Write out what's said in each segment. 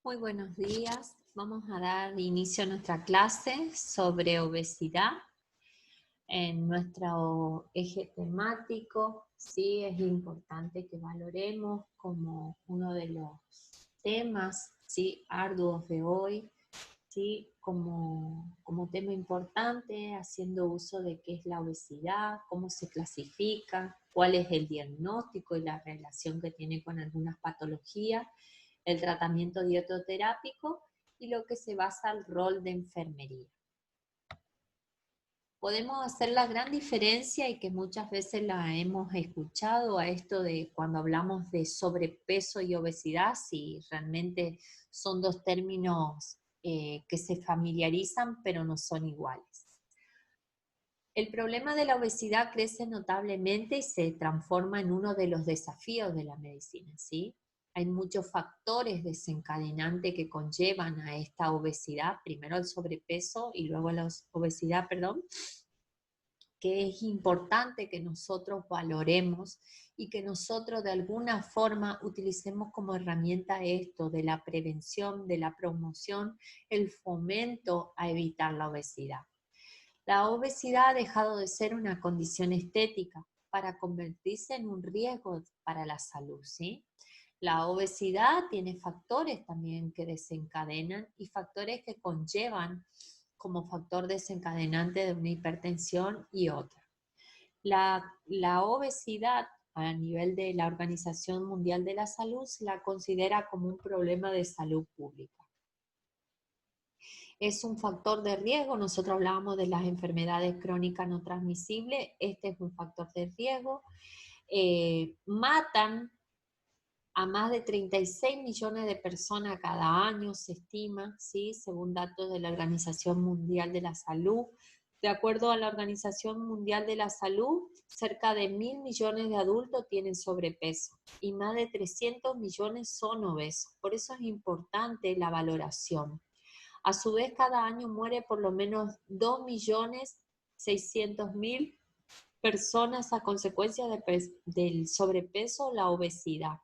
Muy buenos días. Vamos a dar inicio a nuestra clase sobre obesidad en nuestro eje temático. Sí, es importante que valoremos como uno de los temas, sí, arduos de hoy, sí, como tema importante, haciendo uso de qué es la obesidad, cómo se clasifica, cuál es el diagnóstico y la relación que tiene con algunas patologías, el tratamiento dietoterápico y lo que se basa el rol de enfermería. Podemos hacer la gran diferencia y que muchas veces la hemos escuchado a esto de cuando hablamos de sobrepeso y obesidad, si realmente son dos términos que se familiarizan pero no son iguales. El problema de la obesidad crece notablemente y se transforma en uno de los desafíos de la medicina, ¿sí? Hay muchos factores desencadenantes que conllevan a esta obesidad, primero el sobrepeso y luego la obesidad, perdón, que es importante que nosotros valoremos y que nosotros de alguna forma utilicemos como herramienta esto de la prevención, de la promoción, el fomento a evitar la obesidad. La obesidad ha dejado de ser una condición estética para convertirse en un riesgo para la salud, ¿sí? La obesidad tiene factores también que desencadenan y factores que conllevan como factor desencadenante de una hipertensión y otra. La obesidad a nivel de la Organización Mundial de la Salud se la considera como un problema de salud pública. Es un factor de riesgo, nosotros hablábamos de las enfermedades crónicas no transmisibles, este es un factor de riesgo. Matan a más de 36 millones de personas cada año, se estima, ¿sí? Según datos de la Organización Mundial de la Salud. De acuerdo a la Organización Mundial de la Salud, cerca de 1.000 millones de adultos tienen sobrepeso y más de 300 millones son obesos. Por eso es importante la valoración. A su vez, cada año muere por lo menos 2.600.000 personas a consecuencia del sobrepeso o la obesidad.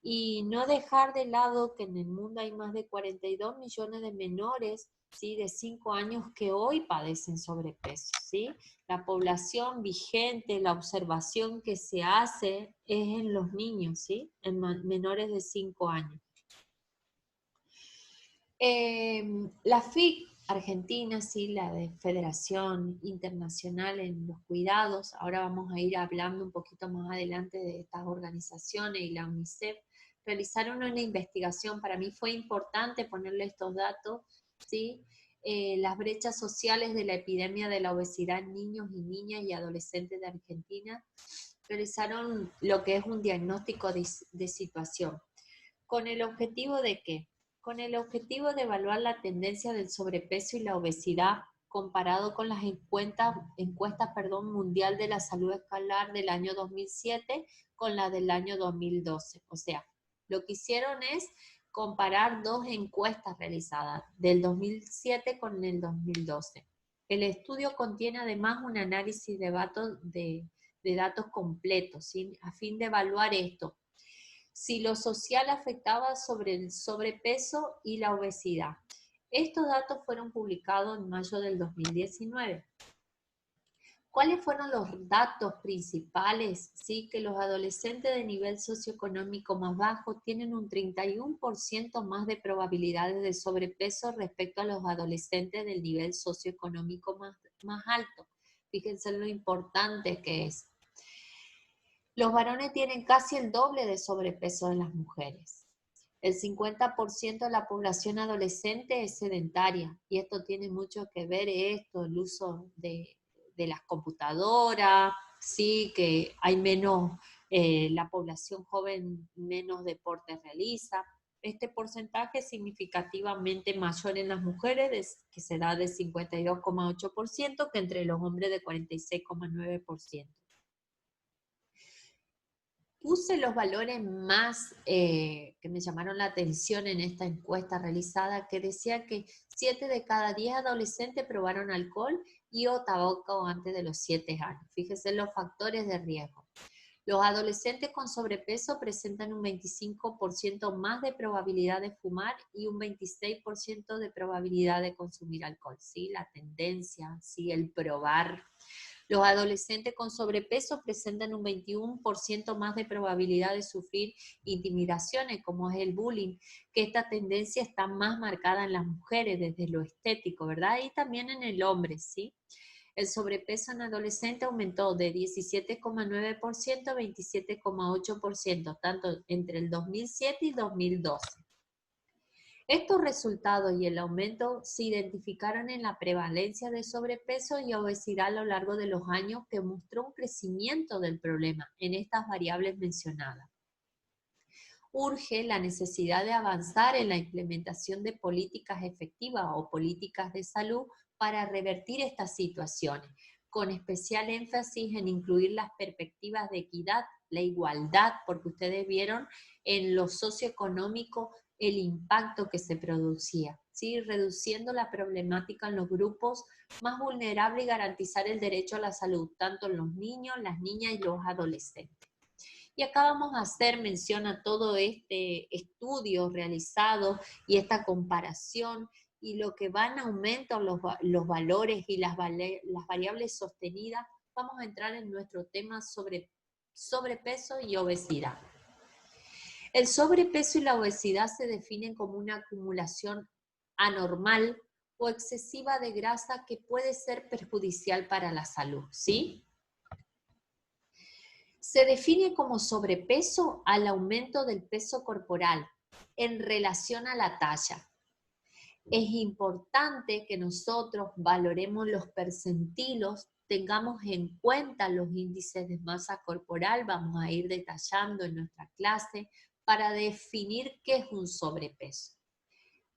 Y no dejar de lado que en el mundo hay más de 42 millones de menores, ¿sí?, de 5 años que hoy padecen sobrepeso, ¿sí? La población vigente, la observación que se hace es en los niños, ¿sí?, en menores de 5 años. La FIC Argentina, sí, la de Federación Internacional en los Cuidados, ahora vamos a ir hablando un poquito más adelante de estas organizaciones, y la UNICEF, realizaron una investigación. Para mí fue importante ponerle estos datos, ¿sí? Las brechas sociales de la epidemia de la obesidad en niños y niñas y adolescentes de Argentina, realizaron lo que es un diagnóstico de situación. ¿Con el objetivo de qué? Con el objetivo de evaluar la tendencia del sobrepeso y la obesidad comparado con las encuestas mundial de la salud escolar del año 2007 con la del año 2012. O sea, lo que hicieron es comparar dos encuestas realizadas del 2007 con el 2012. El estudio contiene además un análisis de datos completos, ¿sí?, a fin de evaluar esto: si lo social afectaba sobre el sobrepeso y la obesidad. Estos datos fueron publicados en mayo del 2019. ¿Cuáles fueron los datos principales? Sí, que los adolescentes de nivel socioeconómico más bajo tienen un 31% más de probabilidades de sobrepeso respecto a los adolescentes del nivel socioeconómico más alto. Fíjense lo importante que es. Los varones tienen casi el doble de sobrepeso de las mujeres. El 50% de la población adolescente es sedentaria, y esto tiene mucho que ver el uso de las computadoras, sí, que hay menos, la población joven menos deporte realiza. Este porcentaje es significativamente mayor en las mujeres, que se da de 52,8%, que entre los hombres de 46,9%. Puse los valores más que me llamaron la atención en esta encuesta realizada, que decía que 7 de cada 10 adolescentes probaron alcohol y o tabaco antes de los 7 años. Fíjense los factores de riesgo. Los adolescentes con sobrepeso presentan un 25% más de probabilidad de fumar y un 26% de probabilidad de consumir alcohol, ¿sí? La tendencia, ¿sí? El probar. Los adolescentes con sobrepeso presentan un 21% más de probabilidad de sufrir intimidaciones, como es el bullying, que esta tendencia está más marcada en las mujeres desde lo estético, ¿verdad? Y también en el hombre, ¿sí? El sobrepeso en adolescentes aumentó de 17,9% a 27,8%, tanto entre el 2007 y 2012. Estos resultados y el aumento se identificaron en la prevalencia de sobrepeso y obesidad a lo largo de los años, que mostró un crecimiento del problema en estas variables mencionadas. Urge la necesidad de avanzar en la implementación de políticas efectivas o políticas de salud para revertir estas situaciones, con especial énfasis en incluir las perspectivas de equidad, la igualdad, porque ustedes vieron en lo socioeconómico el impacto que se producía, ¿sí? Reduciendo la problemática en los grupos más vulnerables y garantizar el derecho a la salud, tanto en los niños, las niñas y los adolescentes. Y acá vamos a hacer mención a todo este estudio realizado y esta comparación y lo que va en aumento los valores y las variables sostenidas. Vamos a entrar en nuestro tema sobre sobrepeso y obesidad. El sobrepeso y la obesidad se definen como una acumulación anormal o excesiva de grasa que puede ser perjudicial para la salud, ¿sí? Se define como sobrepeso al aumento del peso corporal en relación a la talla. Es importante que nosotros valoremos los percentilos, tengamos en cuenta los índices de masa corporal, vamos a ir detallando en nuestra clase para definir qué es un sobrepeso.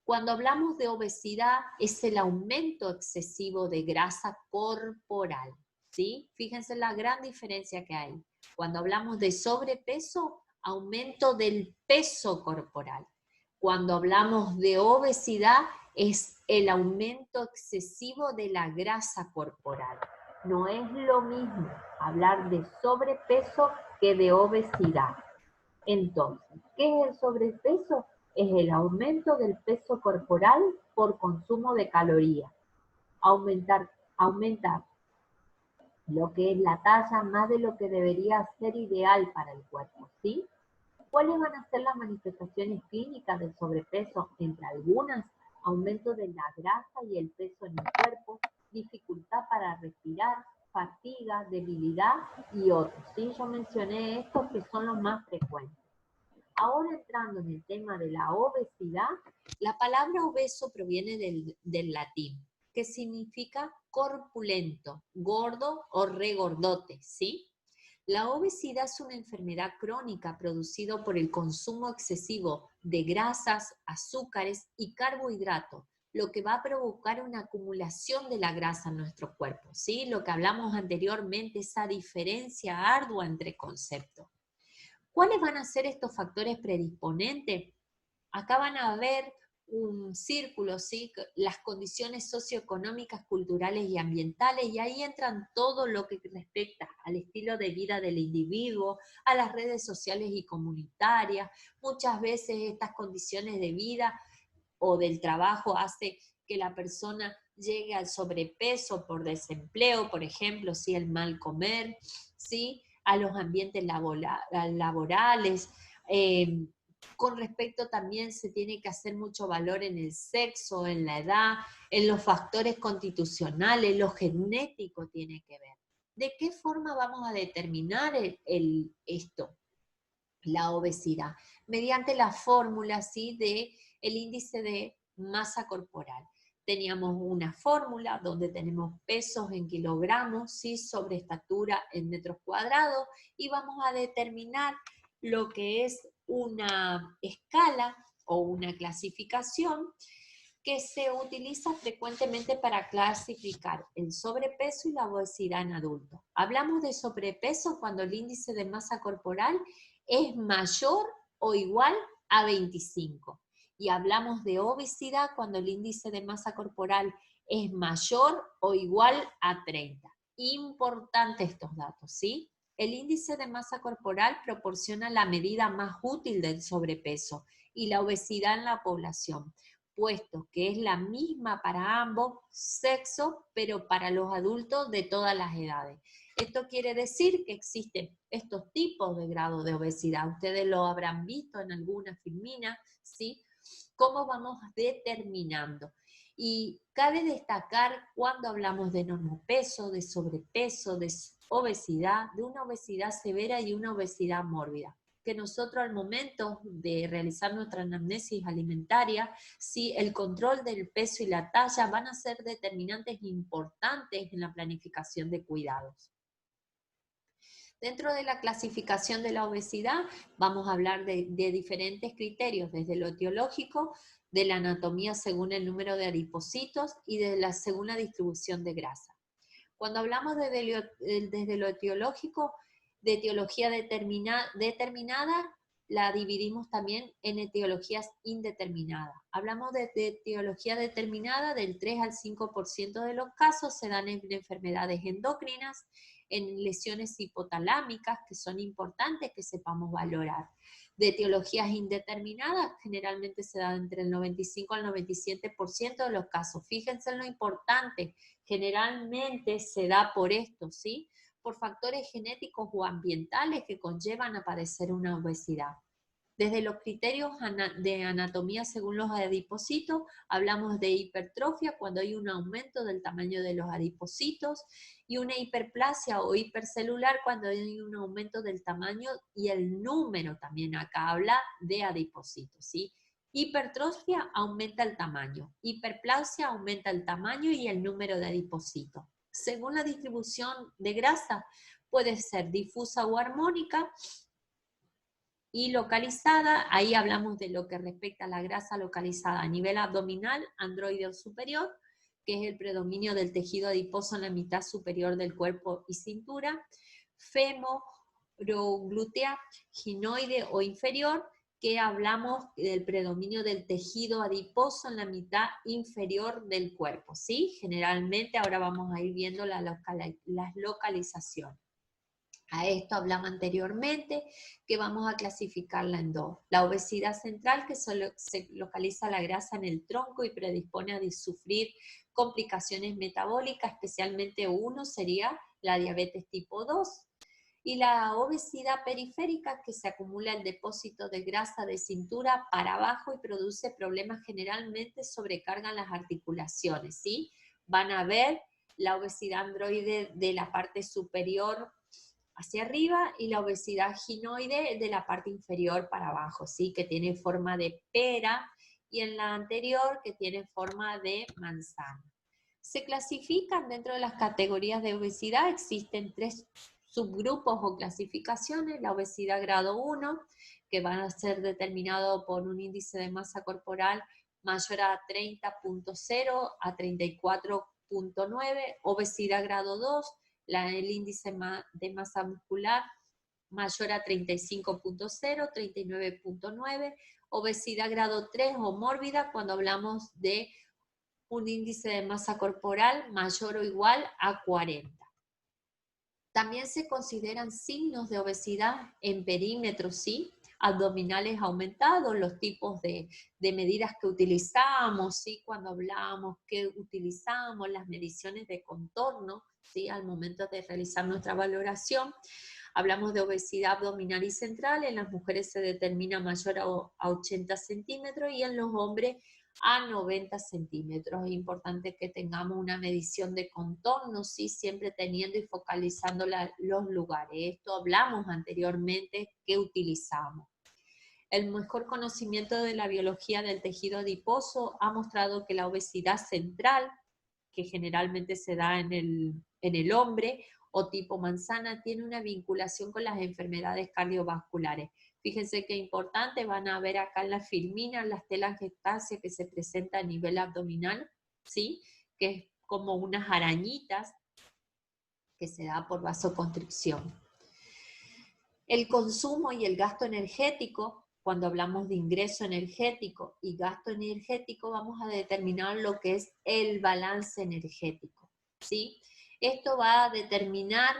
Cuando hablamos de obesidad, es el aumento excesivo de grasa corporal, ¿sí? Fíjense la gran diferencia que hay. Cuando hablamos de sobrepeso, aumento del peso corporal. Cuando hablamos de obesidad, es el aumento excesivo de la grasa corporal. No es lo mismo hablar de sobrepeso que de obesidad. Entonces, ¿qué es el sobrepeso? Es el aumento del peso corporal por consumo de calorías. Aumentar lo que es la talla más de lo que debería ser ideal para el cuerpo, ¿sí? ¿Cuáles van a ser las manifestaciones clínicas del sobrepeso? Entre algunas, aumento de la grasa y el peso en el cuerpo, dificultad para respirar, fatiga, debilidad y otros, ¿sí? Yo mencioné estos que son los más frecuentes. Ahora entrando en el tema de la obesidad, la palabra obeso proviene del latín, que significa corpulento, gordo o regordote, ¿sí? La obesidad es una enfermedad crónica producida por el consumo excesivo de grasas, azúcares y carbohidratos, lo que va a provocar una acumulación de la grasa en nuestro cuerpo, ¿sí? Lo que hablamos anteriormente, esa diferencia ardua entre conceptos. ¿Cuáles van a ser estos factores predisponentes? Acá van a ver un círculo, ¿sí? Las condiciones socioeconómicas, culturales y ambientales, y ahí entran todo lo que respecta al estilo de vida del individuo, a las redes sociales y comunitarias. Muchas veces estas condiciones de vida o del trabajo hace que la persona llegue al sobrepeso por desempleo, por ejemplo, ¿sí? El mal comer, ¿sí? A los ambientes laborales. Con respecto también se tiene que hacer mucho valor en el sexo, en la edad, en los factores constitucionales, lo genético tiene que ver. ¿De qué forma vamos a determinar esto? La obesidad, mediante la fórmula, ¿sí? De el índice de masa corporal. Teníamos una fórmula donde tenemos pesos en kilogramos, ¿sí? Sobre estatura en metros cuadrados, y vamos a determinar lo que es una escala o una clasificación que se utiliza frecuentemente para clasificar el sobrepeso y la obesidad en adultos. Hablamos de sobrepeso cuando el índice de masa corporal es mayor o igual a 25. Y hablamos de obesidad cuando el índice de masa corporal es mayor o igual a 30. Importante estos datos, ¿sí? El índice de masa corporal proporciona la medida más útil del sobrepeso y la obesidad en la población, puesto que es la misma para ambos sexos, pero para los adultos de todas las edades. Esto quiere decir que existen estos tipos de grado de obesidad. Ustedes lo habrán visto en alguna filmina, ¿sí? ¿Cómo vamos determinando? Y cabe destacar cuando hablamos de normopeso, de sobrepeso, de obesidad, de una obesidad severa y una obesidad mórbida, que nosotros al momento de realizar nuestra anamnesis alimentaria, sí, el control del peso y la talla van a ser determinantes importantes en la planificación de cuidados. Dentro de la clasificación de la obesidad vamos a hablar de diferentes criterios, desde lo etiológico, de la anatomía según el número de adipocitos y según la distribución de grasa. Cuando hablamos desde lo etiológico, de etiología determinada, la dividimos también en etiologías indeterminadas. Hablamos de etiología determinada, del 3 al 5% de los casos se dan en enfermedades endocrinas, en lesiones hipotalámicas, que son importantes que sepamos valorar. De etiologías indeterminadas, generalmente se dan entre el 95 al 97% de los casos. Fíjense en lo importante, generalmente se da por esto, ¿sí? Por factores genéticos o ambientales que conllevan a padecer una obesidad. Desde los criterios de anatomía según los adipocitos, hablamos de hipertrofia cuando hay un aumento del tamaño de los adipocitos y una hiperplasia o hipercelular cuando hay un aumento del tamaño y el número también acá habla de adipocitos, ¿sí? Hipertrofia aumenta el tamaño, hiperplasia aumenta el tamaño y el número de adipocitos. Según la distribución de grasa, puede ser difusa o armónica, y localizada, ahí hablamos de lo que respecta a la grasa localizada a nivel abdominal, androide o superior, que es el predominio del tejido adiposo en la mitad superior del cuerpo y cintura, femoroglútea, ginoide o inferior, que hablamos del predominio del tejido adiposo en la mitad inferior del cuerpo, ¿sí? Generalmente ahora vamos a ir viendo las localizaciones. A esto hablamos anteriormente, que vamos a clasificarla en dos. La obesidad central, que se localiza la grasa en el tronco y predispone a sufrir complicaciones metabólicas, especialmente uno sería la diabetes tipo 2. Y la obesidad periférica, que se acumula el depósito de grasa de cintura para abajo y produce problemas, generalmente sobrecargan las articulaciones, ¿sí? Van a ver la obesidad androide de la parte superior hacia arriba y la obesidad ginoide de la parte inferior para abajo, ¿sí? Que tiene forma de pera, y en la anterior que tiene forma de manzana. Se clasifican dentro de las categorías de obesidad, existen 3 subgrupos o clasificaciones: la obesidad grado 1, que van a ser determinado por un índice de masa corporal mayor a 30.0 a 34.9, obesidad grado 2, el índice de masa muscular mayor a 35.0, 39.9, obesidad grado 3 o mórbida cuando hablamos de un índice de masa corporal mayor o igual a 40. También se consideran signos de obesidad en perímetro, ¿sí? Abdominales aumentados, los tipos de medidas que utilizamos, ¿sí? Cuando hablamos, que utilizamos, las mediciones de contorno, ¿sí? Al momento de realizar nuestra valoración. Hablamos de obesidad abdominal y central, en las mujeres se determina mayor a 80 centímetros y en los hombres a 90 centímetros. Es importante que tengamos una medición de contorno, ¿sí? Siempre teniendo y focalizando los lugares. Esto hablamos anteriormente que utilizamos. El mejor conocimiento de la biología del tejido adiposo ha mostrado que la obesidad central, que generalmente se da en el hombre, o tipo manzana, tiene una vinculación con las enfermedades cardiovasculares. Fíjense qué importante, van a ver acá en la filmina las telangiectasias que se presenta a nivel abdominal, ¿sí? Que es como unas arañitas que se da por vasoconstricción. El consumo y el gasto energético, cuando hablamos de ingreso energético y gasto energético, vamos a determinar lo que es el balance energético, ¿sí? Esto va a determinar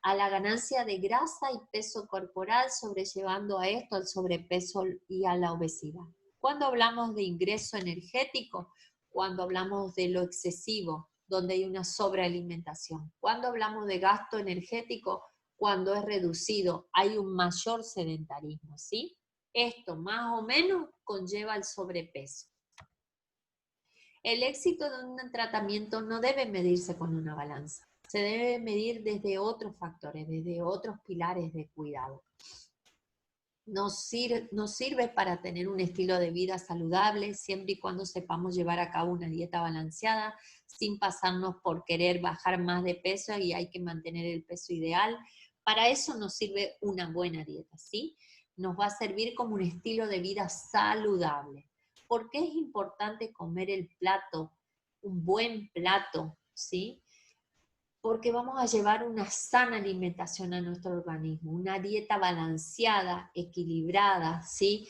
a la ganancia de grasa y peso corporal, sobrellevando a esto al sobrepeso y a la obesidad. Cuando hablamos de ingreso energético, cuando hablamos de lo excesivo, donde hay una sobrealimentación. Cuando hablamos de gasto energético, cuando es reducido, hay un mayor sedentarismo, ¿sí? Esto más o menos conlleva el sobrepeso. El éxito de un tratamiento no debe medirse con una balanza, se debe medir desde otros factores, desde otros pilares de cuidado. Nos sirve para tener un estilo de vida saludable, siempre y cuando sepamos llevar a cabo una dieta balanceada, sin pasarnos por querer bajar más de peso y hay que mantener el peso ideal. Para eso nos sirve una buena dieta, ¿sí? Nos va a servir como un estilo de vida saludable. ¿Por qué es importante comer el plato, un buen plato, ¿sí? Porque vamos a llevar una sana alimentación a nuestro organismo, una dieta balanceada, equilibrada, ¿sí?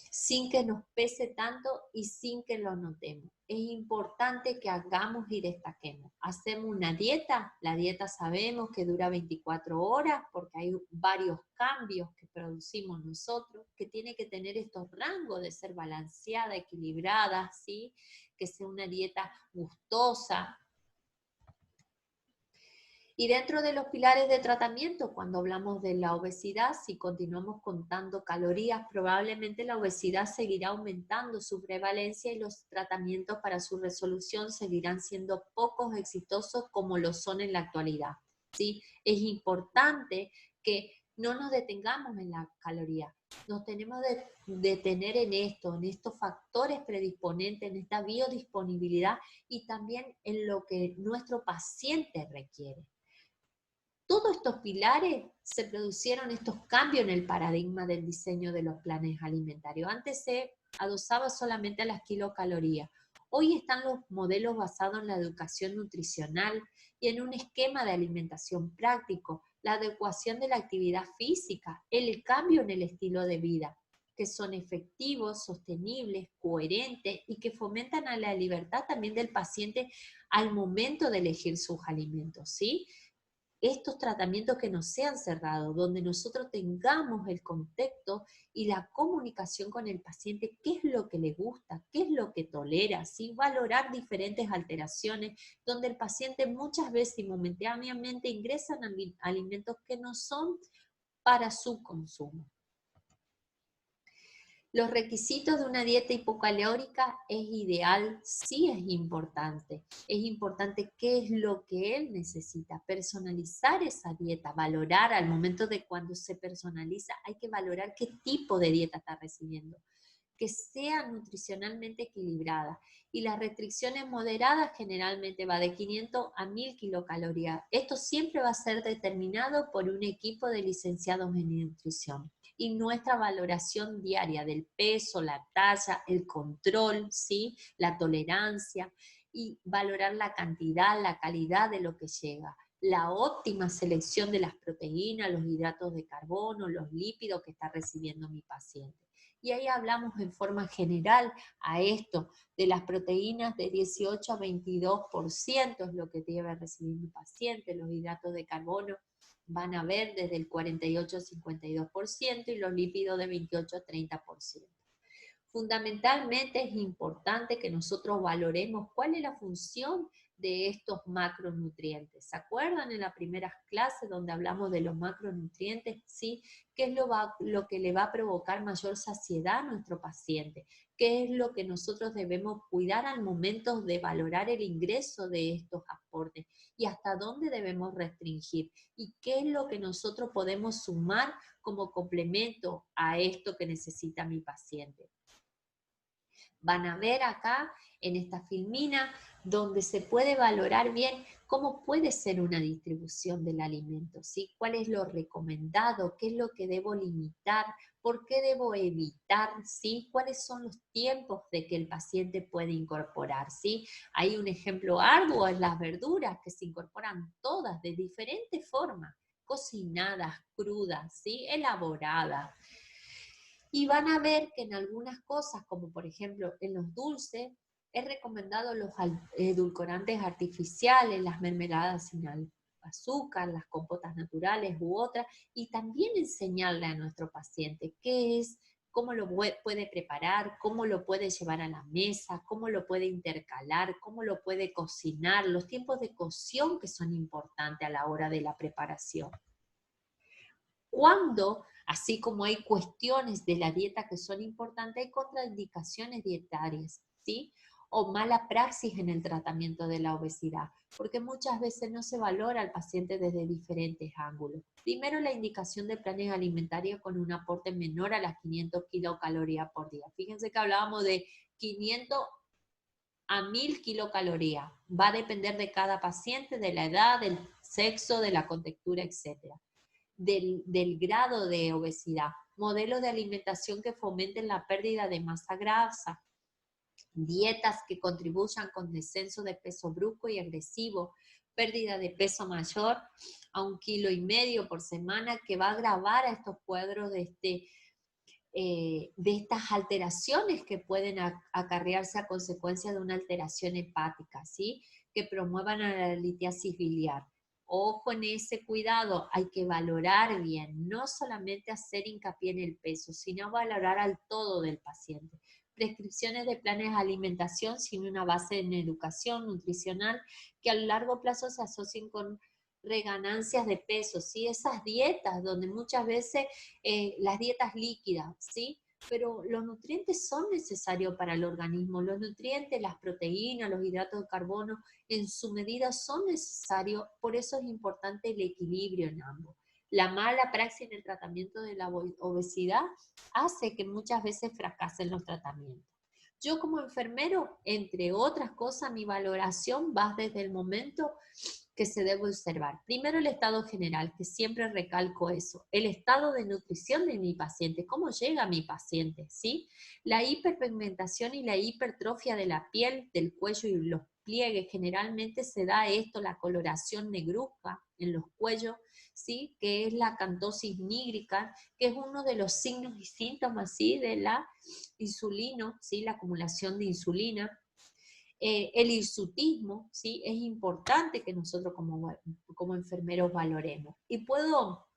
Sin que nos pese tanto y sin que lo notemos. Es importante que hagamos y destaquemos. Hacemos una dieta, la dieta sabemos que dura 24 horas porque hay varios cambios que producimos nosotros, que tiene que tener estos rangos de ser balanceada, equilibrada, ¿sí? Que sea una dieta gustosa. Y dentro de los pilares de tratamiento, cuando hablamos de la obesidad, si continuamos contando calorías, probablemente la obesidad seguirá aumentando su prevalencia y los tratamientos para su resolución seguirán siendo pocos exitosos como lo son en la actualidad, ¿sí? Es importante que no nos detengamos en la caloría, nos tenemos de detener en esto, en estos factores predisponentes, en esta biodisponibilidad y también en lo que nuestro paciente requiere. Todos estos pilares se producieron estos cambios en el paradigma del diseño de los planes alimentarios. Antes se adosaba solamente a las kilocalorías. Hoy están los modelos basados en la educación nutricional y en un esquema de alimentación práctico, la adecuación de la actividad física, el cambio en el estilo de vida, que son efectivos, sostenibles, coherentes y que fomentan a la libertad también del paciente al momento de elegir sus alimentos, ¿sí? Estos tratamientos que no sean cerrados, donde nosotros tengamos el contexto y la comunicación con el paciente, qué es lo que le gusta, qué es lo que tolera, ¿sí? Valorar diferentes alteraciones, donde el paciente muchas veces y momentáneamente ingresan alimentos que no son para su consumo. Los requisitos de una dieta hipocalórica es ideal, sí es importante. Es importante qué es lo que él necesita, personalizar esa dieta, valorar al momento de cuando se personaliza, hay que valorar qué tipo de dieta está recibiendo, que sea nutricionalmente equilibrada. Y las restricciones moderadas generalmente va de 500 a 1000 kilocalorías. Esto siempre va a ser determinado por un equipo de licenciados en nutrición. Y nuestra valoración diaria del peso, la talla, el control, ¿sí? La tolerancia y valorar la cantidad, la calidad de lo que llega, la óptima selección de las proteínas, los hidratos de carbono, los lípidos que está recibiendo mi paciente. Y ahí hablamos en forma general a esto de las proteínas de 18 a 22% es lo que debe recibir mi paciente, los hidratos de carbono van a ver desde el 48 al 52% y los lípidos de 28 a 30%. Fundamentalmente es importante que nosotros valoremos cuál es la función de estos macronutrientes. ¿Se acuerdan en las primeras clases donde hablamos de los macronutrientes? ¿Sí? ¿Qué es lo que le va a provocar mayor saciedad a nuestro paciente? ¿Qué es lo que nosotros debemos cuidar al momento de valorar el ingreso de estos aportes? ¿Y hasta dónde debemos restringir? ¿Y qué es lo que nosotros podemos sumar como complemento a esto que necesita mi paciente? Van a ver acá en esta filmina donde se puede valorar bien cómo puede ser una distribución del alimento, ¿sí? ¿Cuál es lo recomendado? ¿Qué es lo que debo limitar? ¿Por qué debo evitar? ¿Sí? ¿Cuáles son los tiempos de que el paciente puede incorporar? ¿Sí? Hay un ejemplo arduo en las verduras que se incorporan todas de diferentes formas, cocinadas, crudas, ¿sí? Elaboradas. Y van a ver que en algunas cosas, como por ejemplo en los dulces, es recomendado los edulcorantes artificiales, las mermeladas sin azúcar, las compotas naturales u otras, y también enseñarle a nuestro paciente qué es, cómo lo puede preparar, cómo lo puede llevar a la mesa, cómo lo puede intercalar, cómo lo puede cocinar, los tiempos de cocción que son importantes a la hora de la preparación. Cuando, así como hay cuestiones de la dieta que son importantes, hay contraindicaciones dietarias, ¿sí? O mala praxis en el tratamiento de la obesidad, porque muchas veces no se valora al paciente desde diferentes ángulos. Primero, la indicación de planes alimentarios con un aporte menor a las 500 kilocalorías por día. Fíjense que hablábamos de 500 a 1000 kilocalorías. Va a depender de cada paciente, de la edad, del sexo, de la contextura, etc. Del grado de obesidad. Modelos de alimentación que fomenten la pérdida de masa grasa, dietas que contribuyan con descenso de peso brusco y agresivo, pérdida de peso mayor a 1,5 kilos por semana, que va a agravar a estos cuadros de estas alteraciones que pueden acarrearse a consecuencia de una alteración hepática, ¿sí? Que promuevan a la litiasis biliar. Ojo en ese cuidado, hay que valorar bien, no solamente hacer hincapié en el peso, sino valorar al todo del paciente. Prescripciones de planes de alimentación sin una base en educación nutricional que a largo plazo se asocien con reganancias de peso, ¿sí? Esas dietas donde muchas veces las dietas líquidas, ¿sí? Pero los nutrientes son necesarios para el organismo, los nutrientes, las proteínas, los hidratos de carbono, en su medida son necesarios, por eso es importante el equilibrio en ambos. La mala praxis en el tratamiento de la obesidad hace que muchas veces fracasen los tratamientos. Yo como enfermero, entre otras cosas, mi valoración va desde el momento que se debe observar. Primero, el estado general, que siempre recalco eso. El estado de nutrición de mi paciente, cómo llega mi paciente, ¿sí? La hiperpigmentación y la hipertrofia de la piel, del cuello y los pliegues, generalmente se da esto, la coloración negruzca en los cuellos, ¿sí? Que es la acantosis nígrica, que es uno de los signos y síntomas, ¿sí? De la insulina, ¿sí? La acumulación de insulina. El hirsutismo, ¿sí? Es importante que nosotros como enfermeros valoremos. Y puedo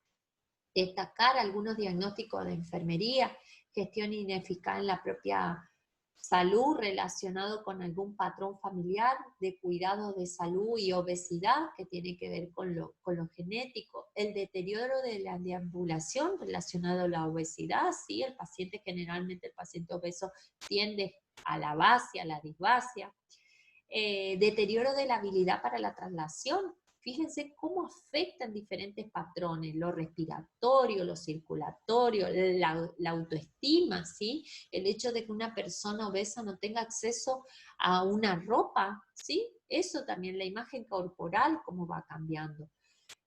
destacar algunos diagnósticos de enfermería, gestión ineficaz en la propia salud relacionado con algún patrón familiar de cuidado de salud y obesidad que tiene que ver con lo genético, el deterioro de la deambulación relacionado a la obesidad, ¿sí? El paciente, generalmente el paciente obeso tiende a la abasia, a la disbasia, deterioro de la habilidad para la traslación. Fíjense cómo afectan diferentes patrones, lo respiratorio, lo circulatorio, la autoestima, ¿sí? El hecho de que una persona obesa no tenga acceso a una ropa, ¿sí? Eso también, la imagen corporal, cómo va cambiando.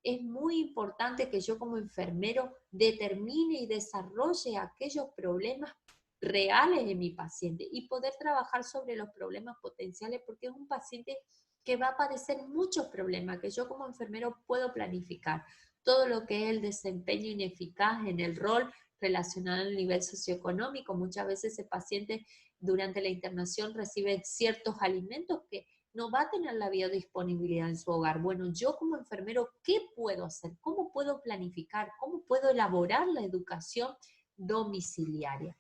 Es muy importante que yo como enfermero determine y desarrolle aquellos problemas reales de mi paciente y poder trabajar sobre los problemas potenciales, porque es un paciente que va a padecer muchos problemas, que yo como enfermero puedo planificar todo lo que es el desempeño ineficaz en el rol relacionado al nivel socioeconómico. Muchas veces ese paciente durante la internación recibe ciertos alimentos que no va a tener la biodisponibilidad en su hogar. Bueno, yo como enfermero, ¿qué puedo hacer? ¿Cómo puedo planificar? ¿Cómo puedo elaborar la educación domiciliaria?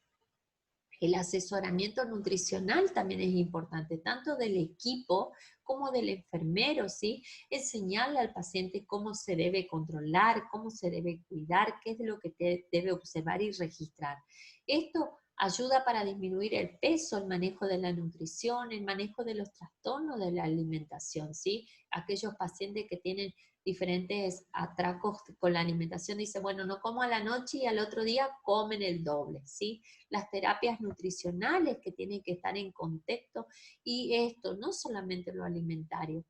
El asesoramiento nutricional también es importante, tanto del equipo como del enfermero, ¿sí? Enseñarle al paciente cómo se debe controlar, cómo se debe cuidar, qué es lo que debe observar y registrar. Esto ayuda para disminuir el peso, el manejo de la nutrición, el manejo de los trastornos de la alimentación, ¿sí? Aquellos pacientes que tienen diferentes atracos con la alimentación, dicen, bueno, no como a la noche y al otro día comen el doble, ¿sí? Las terapias nutricionales que tienen que estar en contexto, y esto no solamente lo alimentario,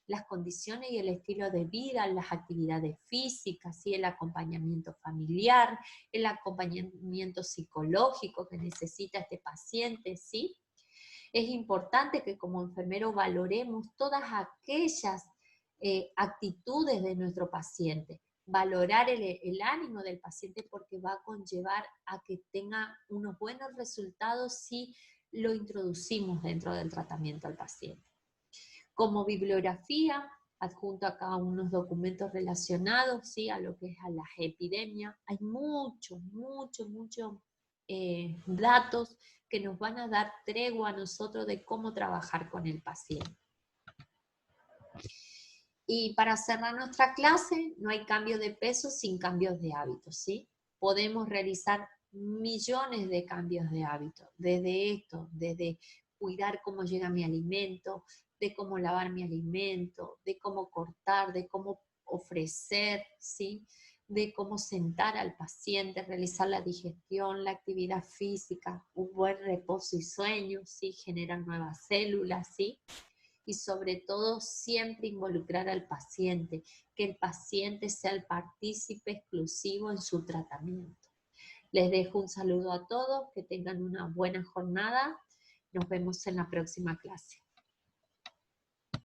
las condiciones y el estilo de vida, las actividades físicas, ¿sí? El acompañamiento familiar, el acompañamiento psicológico que necesita este paciente, ¿sí? Es importante que como enfermero valoremos todas aquellas actitudes de nuestro paciente, valorar el ánimo del paciente, porque va a conllevar a que tenga unos buenos resultados si lo introducimos dentro del tratamiento al paciente. Como bibliografía, adjunto acá unos documentos relacionados, ¿sí? A lo que es a las epidemias. Hay muchos datos que nos van a dar tregua a nosotros de cómo trabajar con el paciente. Y para cerrar nuestra clase, no hay cambio de peso sin cambios de hábitos, ¿sí? Podemos realizar millones de cambios de hábitos, desde esto, desde cuidar cómo llega mi alimento, de cómo lavar mi alimento, de cómo cortar, de cómo ofrecer, ¿sí? De cómo sentar al paciente, realizar la digestión, la actividad física, un buen reposo y sueño, ¿sí? Generar nuevas células, ¿sí? Y sobre todo siempre involucrar al paciente, que el paciente sea el partícipe exclusivo en su tratamiento. Les dejo un saludo a todos, que tengan una buena jornada. Nos vemos en la próxima clase.